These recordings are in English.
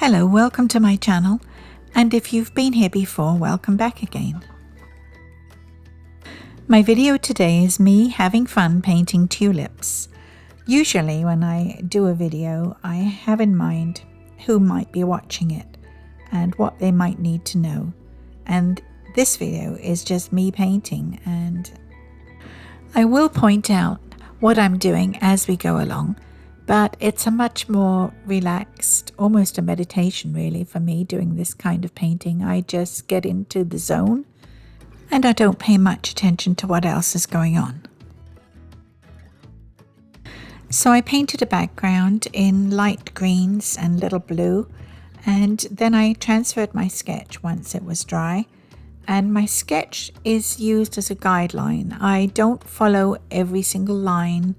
Hello, welcome to my channel, and if you've been here before, welcome back again. My video today is me having fun painting tulips. Usually when I do a video, I have in mind who might be watching it and what they might need to know. And this video is just me painting, and I will point out what I'm doing as we go along. But it's a much more relaxed, almost a meditation really for me doing this kind of painting. I just get into the zone and I don't pay much attention to what else is going on. So I painted a background in light greens and little blue, and then I transferred my sketch once it was dry. And my sketch is used as a guideline. I don't follow every single line.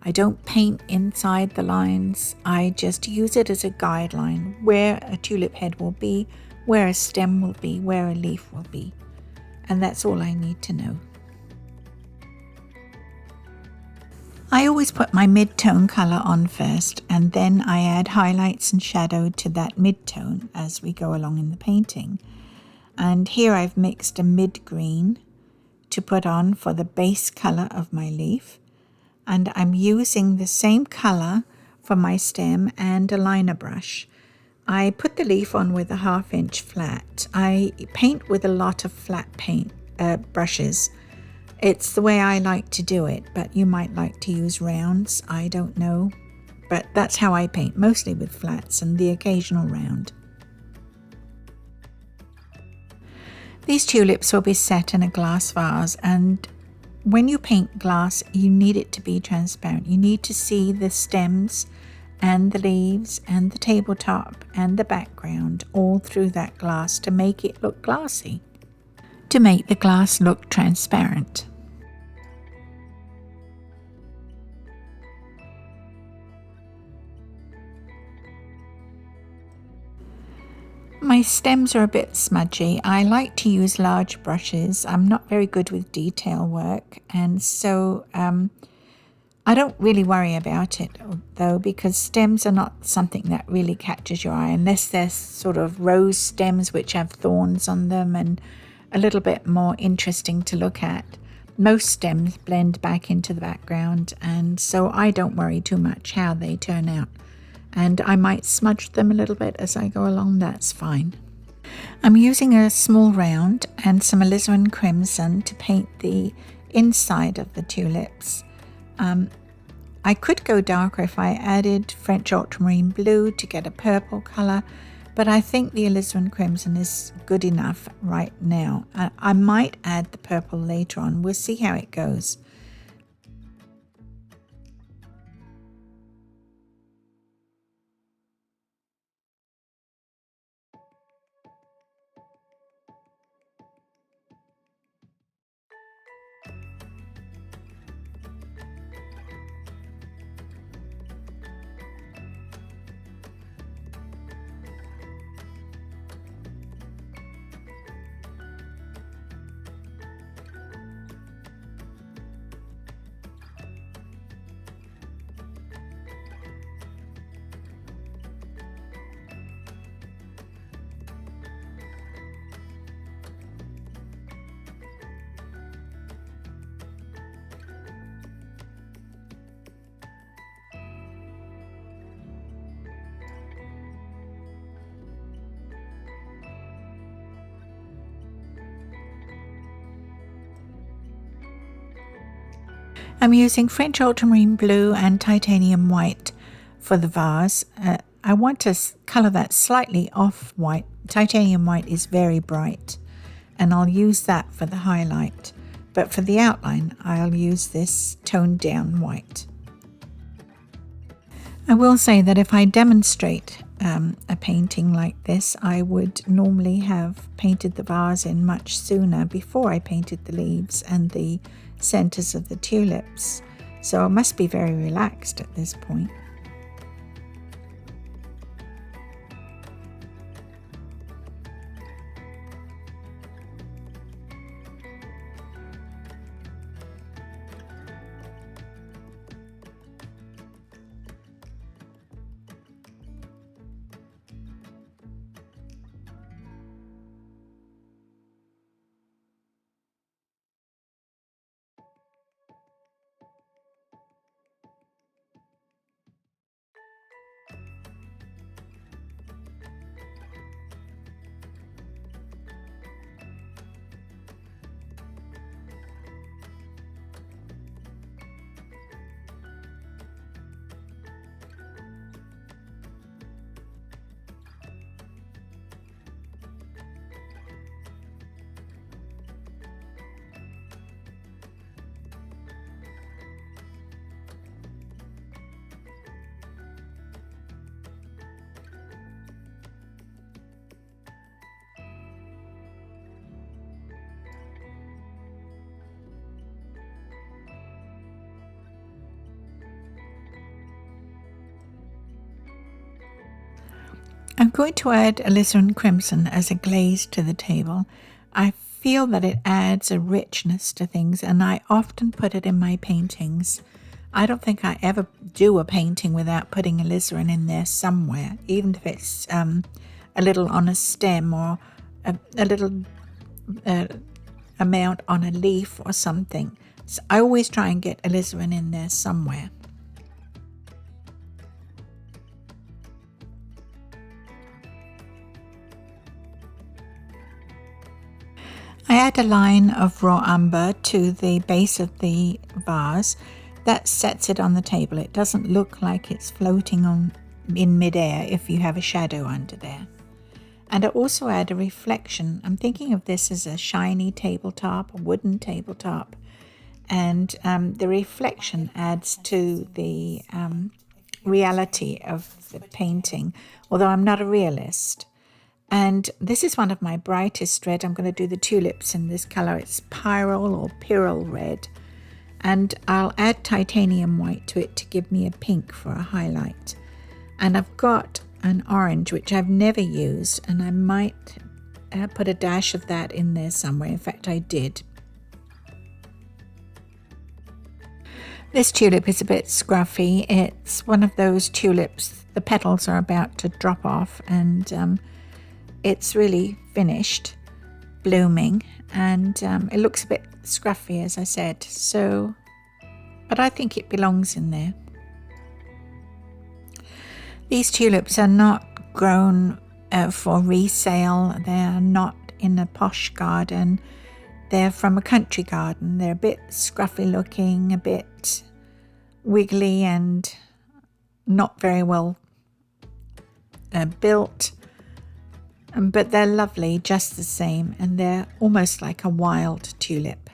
I don't paint inside the lines. I just use it as a guideline where a tulip head will be, where a stem will be, where a leaf will be. And that's all I need to know. I always put my mid-tone color on first, and then I add highlights and shadow to that mid-tone as we go along in the painting. And here I've mixed a mid-green to put on for the base color of my leaf. And I'm using the same color for my stem and a liner brush. I put the leaf on with a 1/2 inch flat. I paint with a lot of flat paint brushes. It's the way I like to do it, but you might like to use rounds, I don't know. But that's how I paint, mostly with flats and the occasional round. These tulips will be set in a glass vase, and when you paint glass, you need it to be transparent. You need to see the stems and the leaves and the tabletop and the background all through that glass to make it look glassy, to make the glass look transparent. My stems are a bit smudgy. I like to use large brushes. I'm not very good with detail work, and so I don't really worry about it though, because stems are not something that really catches your eye unless they're sort of rose stems which have thorns on them and a little bit more interesting to look at. Most stems blend back into the background, and so I don't worry too much how they turn out. And I might smudge them a little bit as I go along, that's fine. I'm using a small round and some alizarin crimson to paint the inside of the tulips. I could go darker if I added French ultramarine blue to get a purple color, but I think the alizarin crimson is good enough right now. I might add the purple later on, we'll see how it goes. I'm using French ultramarine blue and titanium white for the vase. I want to color that slightly off-white. Titanium white is very bright, and I'll use that for the highlight. But for the outline, I'll use this toned down white. I will say that if I demonstrate a painting like this, I would normally have painted the vase in much sooner before I painted the leaves and the centers of the tulips. So I must be very relaxed at this point. going to add alizarin crimson as a glaze to the table. I feel that it adds a richness to things, and I often put it in my paintings. I don't think I ever do a painting without putting alizarin in there somewhere, even if it's a little on a stem or a little amount on a leaf or something. So I always try and get alizarin in there somewhere. I add a line of raw umber to the base of the vase. That sets it on the table. It doesn't look like it's floating on in midair if you have a shadow under there. And I also add a reflection. I'm thinking of this as a shiny tabletop, a wooden tabletop. And the reflection adds to the reality of the painting, although I'm not a realist. And this is one of my brightest red. I'm going to do the tulips in this color. It's pyrrole or pyrrole red. And I'll add titanium white to it to give me a pink for a highlight. And I've got an orange, which I've never used, and I might put a dash of that in there somewhere. In fact, I did. This tulip is a bit scruffy. It's one of those tulips, the petals are about to drop off, and it's really finished blooming, and it looks a bit scruffy, as I said, but I think it belongs in there. These tulips are not grown for resale. They're not in a posh garden. They're from a country garden. They're a bit scruffy looking, a bit wiggly, and not very well built. But they're lovely just the same, and they're almost like a wild tulip.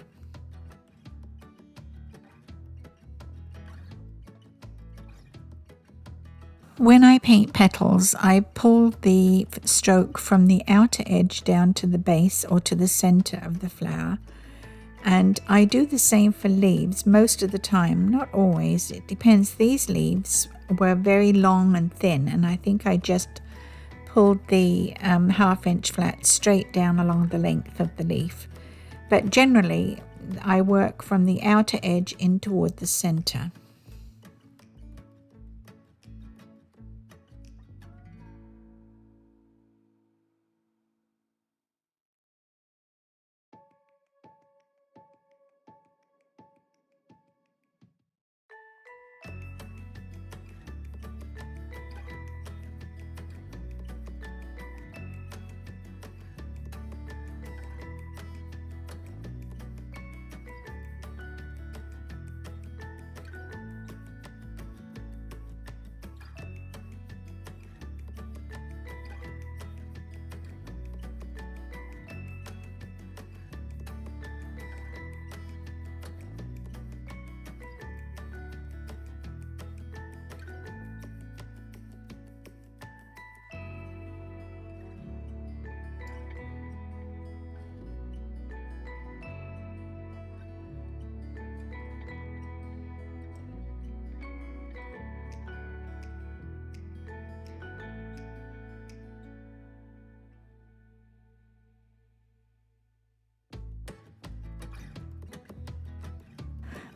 When I paint petals, I pull the stroke from the outer edge down to the base or to the center of the flower. And I do the same for leaves most of the time, not always. It depends. These leaves were very long and thin, and I think I just pulled the half-inch flat straight down along the length of the leaf. But generally, I work from the outer edge in toward the center.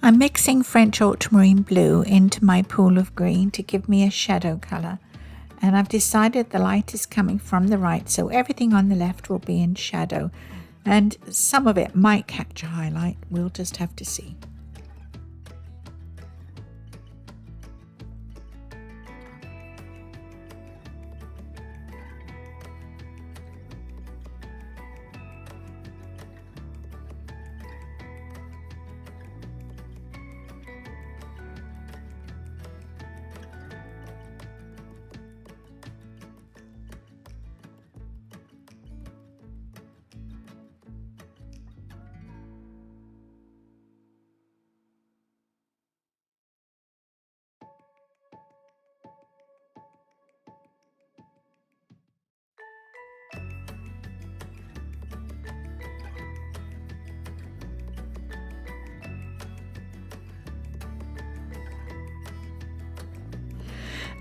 I'm mixing French ultramarine blue into my pool of green to give me a shadow color. And I've decided the light is coming from the right, so everything on the left will be in shadow. And some of it might catch a highlight. We'll just have to see.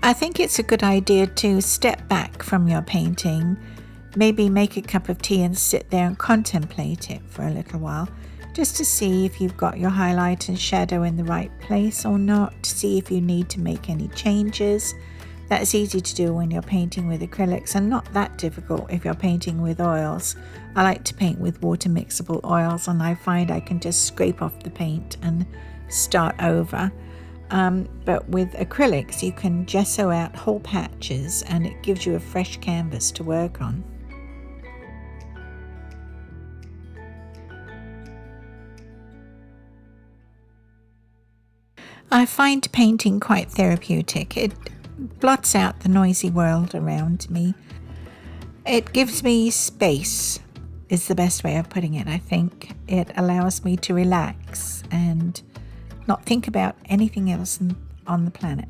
I think it's a good idea to step back from your painting, maybe make a cup of tea and sit there and contemplate it for a little while, just to see if you've got your highlight and shadow in the right place or not, to see if you need to make any changes. That's easy to do when you're painting with acrylics and not that difficult if you're painting with oils. I like to paint with water mixable oils, and I find I can just scrape off the paint and start over. But with acrylics, you can gesso out whole patches and it gives you a fresh canvas to work on. I find painting quite therapeutic. It blots out the noisy world around me. It gives me space, is the best way of putting it, I think. It allows me to relax and not think about anything else on the planet.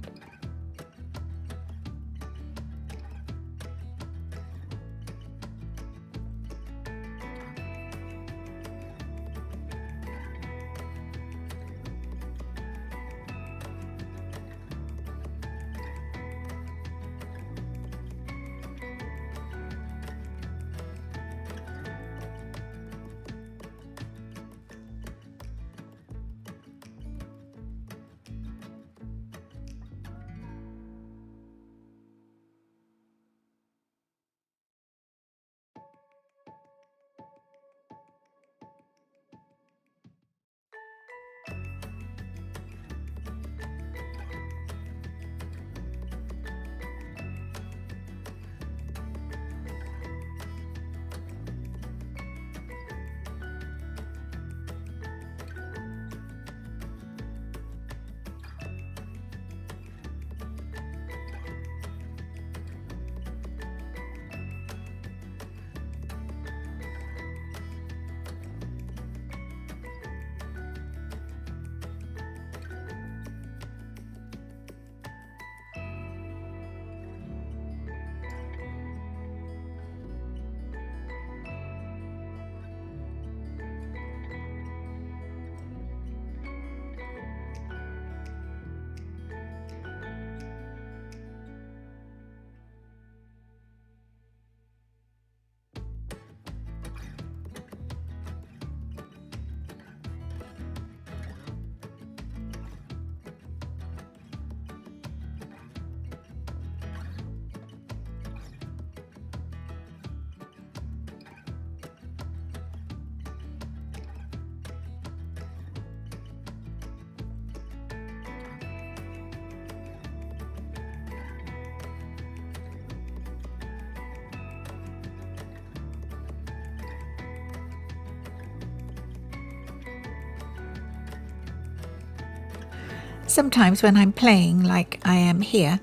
Sometimes when I'm playing like I am here,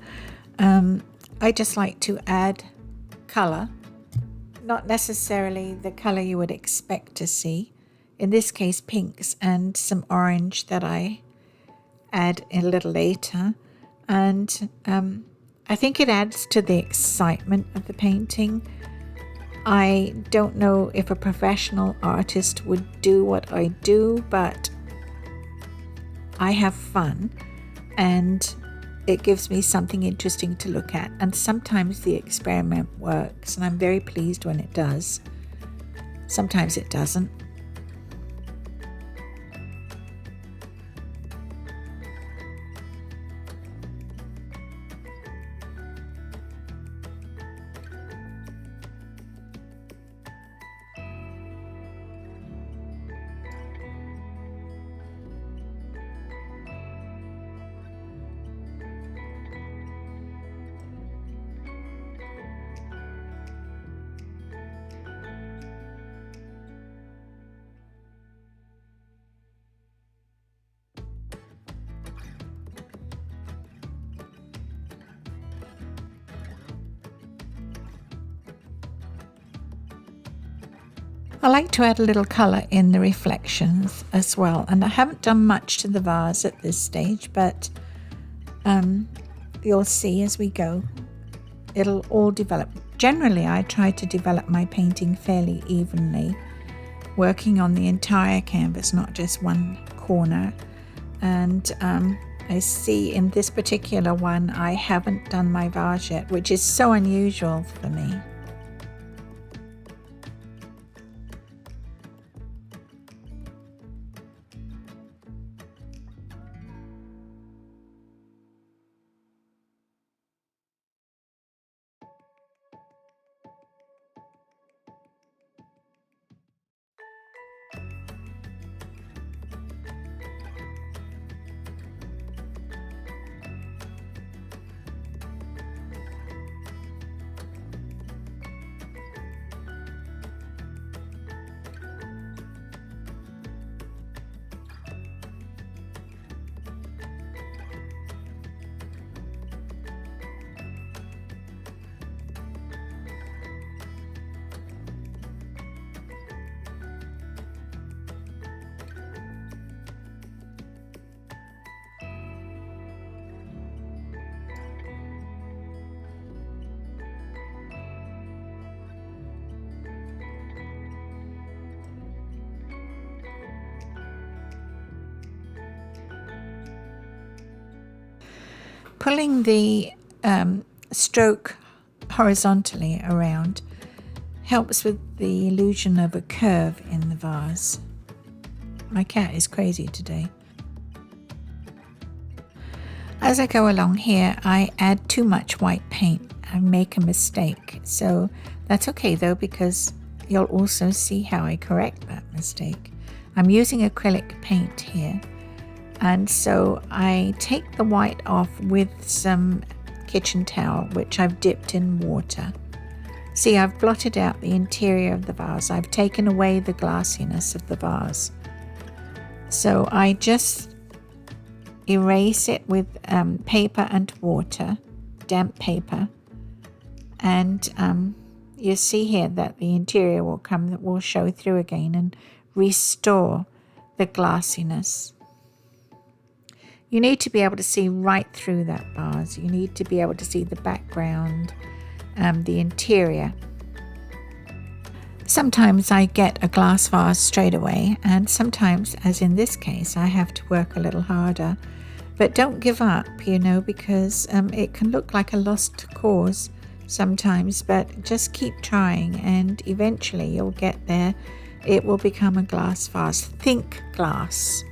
I just like to add colour, not necessarily the colour you would expect to see. In this case, pinks and some orange that I add a little later. And I think it adds to the excitement of the painting. I don't know if a professional artist would do what I do, but I have fun and it gives me something interesting to look at. And sometimes the experiment works and I'm very pleased when it does. Sometimes it doesn't. I like to add a little colour in the reflections as well, and I haven't done much to the vase at this stage, but you'll see as we go. It'll all develop. Generally, I try to develop my painting fairly evenly, working on the entire canvas, not just one corner. And I see in this particular one I haven't done my vase yet, which is so unusual for me. Pulling the stroke horizontally around helps with the illusion of a curve in the vase. My cat is crazy today. As I go along here, I add too much white paint and make a mistake. So that's okay though, because you'll also see how I correct that mistake. I'm using acrylic paint here. And so I take the white off with some kitchen towel, which I've dipped in water. See, I've blotted out the interior of the vase. I've taken away the glassiness of the vase. So I just erase it with paper and water, damp paper. And you see here that the interior will show through again and restore the glassiness. You need to be able to see right through that vase. You need to be able to see the background, the interior. Sometimes I get a glass vase straight away, and sometimes, as in this case, I have to work a little harder. But don't give up, because it can look like a lost cause sometimes, but just keep trying and eventually you'll get there. It will become a glass vase. Think glass.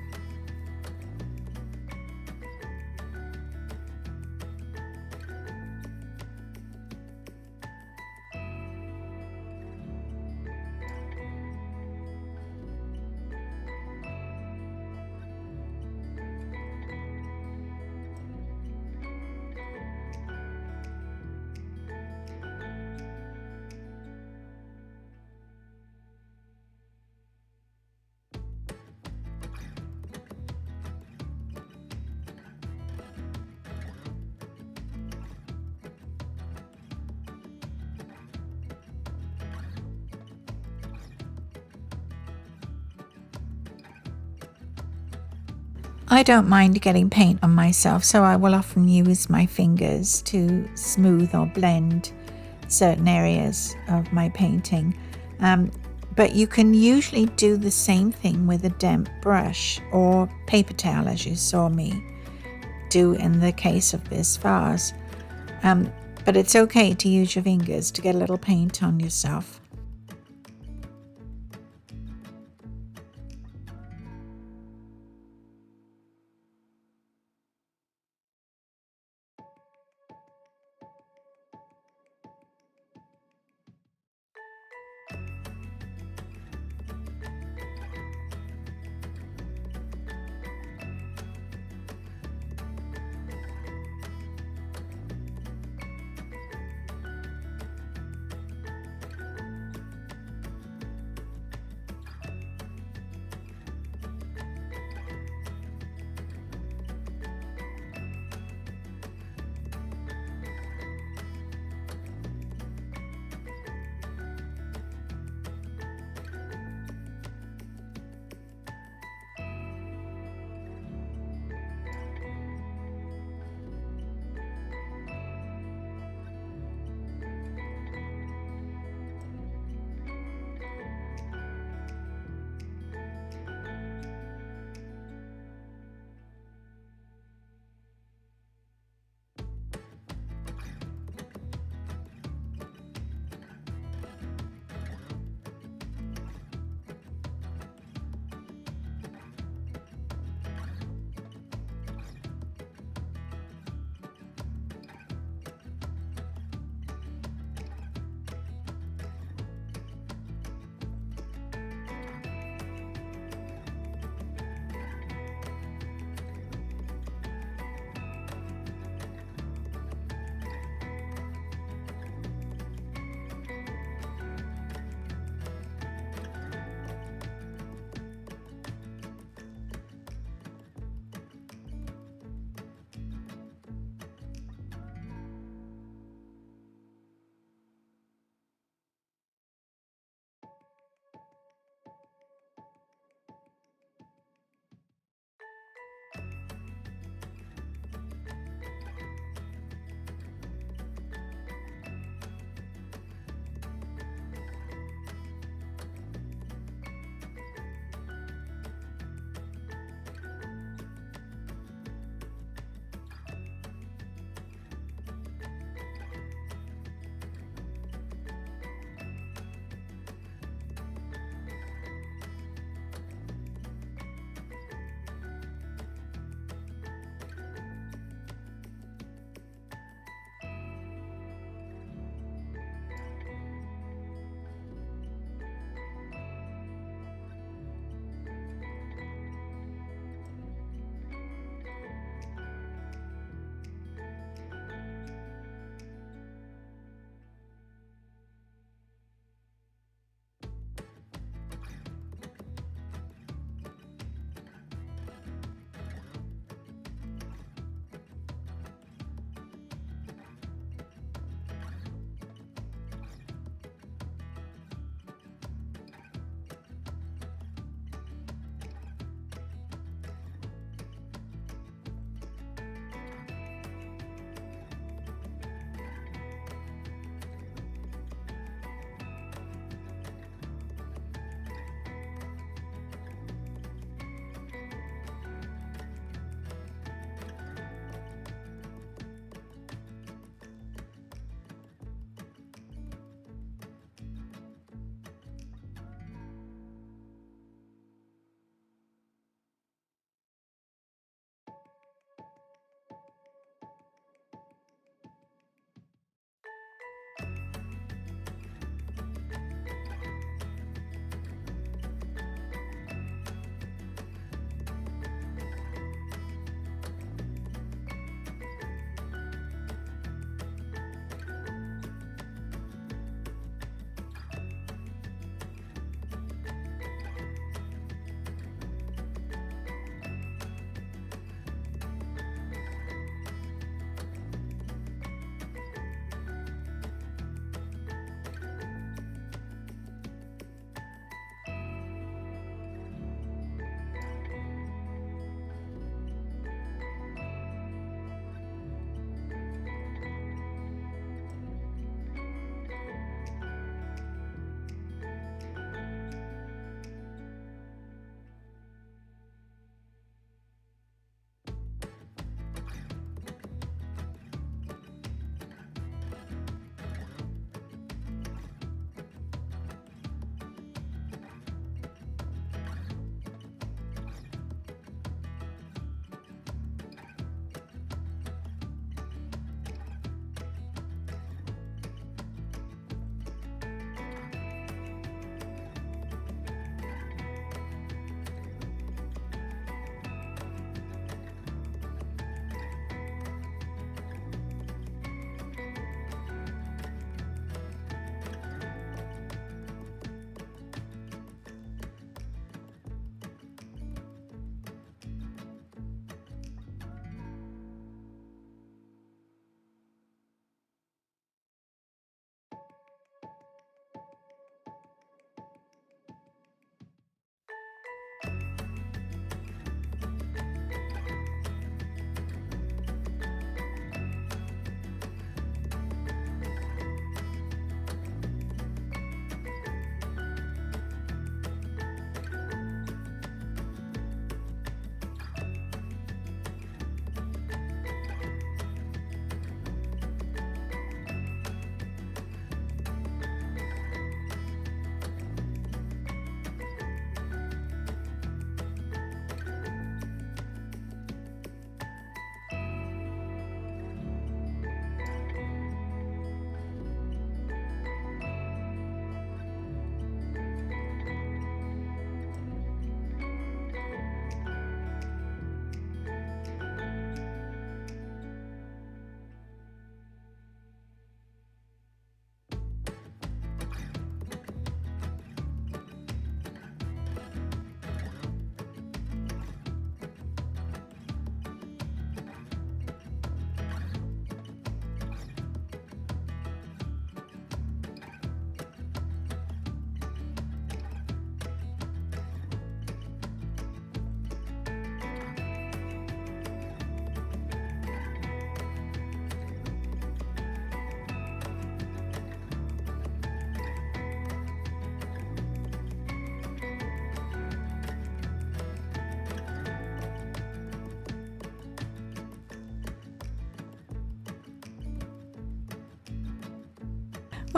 I don't mind getting paint on myself, so I will often use my fingers to smooth or blend certain areas of my painting. But you can usually do the same thing with a damp brush or paper towel, as you saw me do in the case of this vase. But it's okay to use your fingers to get a little paint on yourself.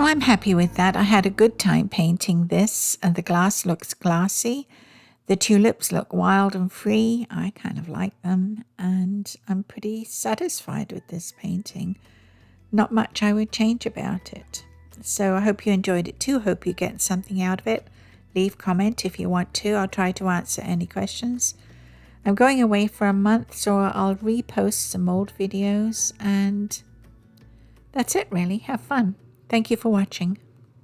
Well, I'm happy with that. I had a good time painting this, and the glass looks glassy. The tulips look wild and free. I kind of like them, and I'm pretty satisfied with this painting. Not much I would change about it. So I hope you enjoyed it too. Hope you get something out of it. Leave comment if you want to. I'll try to answer any questions. I'm going away for a month, so I'll repost some old videos, and that's it really. Have fun. Thank you for watching.